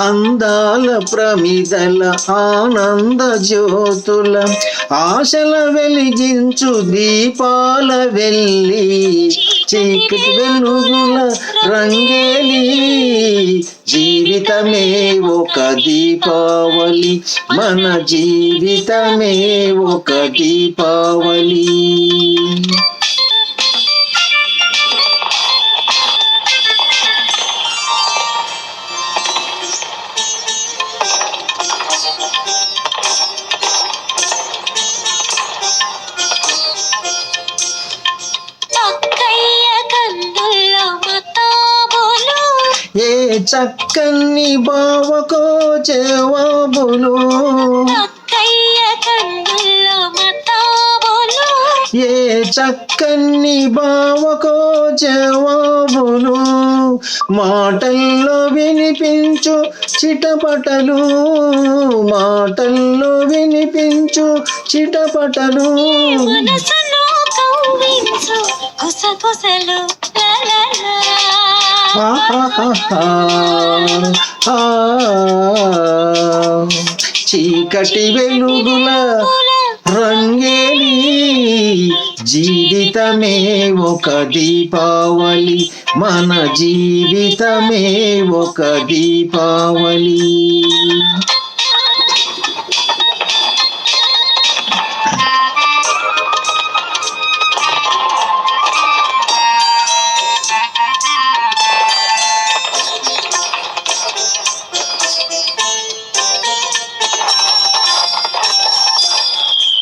అందాల ప్రమిదల ఆనంద జ్యోతుల ఆశల వెలిగించు దీపాల వెల్లి చీకటి వెలుగుల రంగేలి జీవితమే ఒక దీపావళి మన జీవితమే ఒక దీపావళి. ఏ చక్కని బావకో జవాబులు, ఏ చక్కని బావకో జవాబులు మాటల్లో వినిపించు చిటపటలు, మాటల్లో వినిపించు చిటపటలు. చీకటి వెలుగుల రంగేలి జీవితమే ఒక దీపావళి మన జీవితమే ఒక దీపావళి.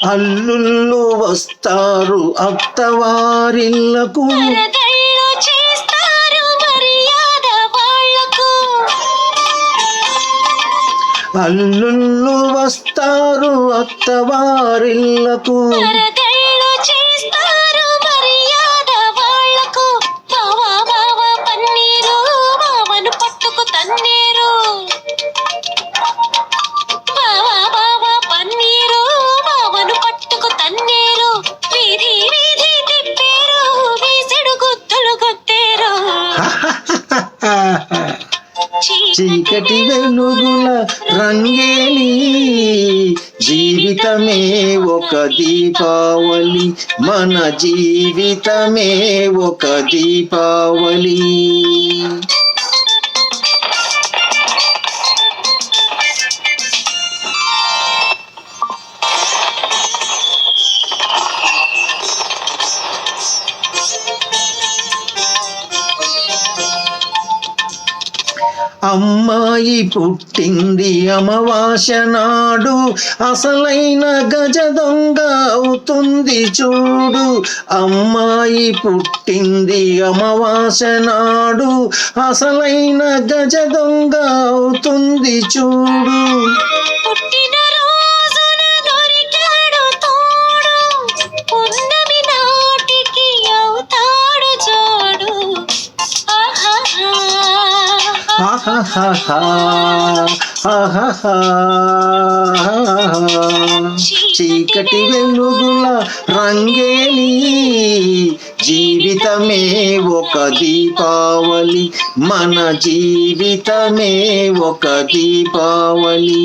అల్లుళ్ళు వస్తారు అత్తవారిళ్ళకు, అల్లుళ్ళు వస్తారు అత్తవారిళ్ళకు, చీకటి వెలుగుల రంగేలి జీవితమే ఒక దీపావళి మన జీవితమే ఒక దీపావళి. అమ్మాయి పుట్టింది అమావాస్య నాడు, అసలైన గజ దొంగ అవుతుంది చూడు. అమ్మాయి పుట్టింది అమావాస్య నాడు, అసలైన గజ దొంగ అవుతుంది చూడు. చీకటి వెలుగుల రంగేలి జీవితమే ఒక దీపావళి మన జీవితమే ఒక దీపావళి.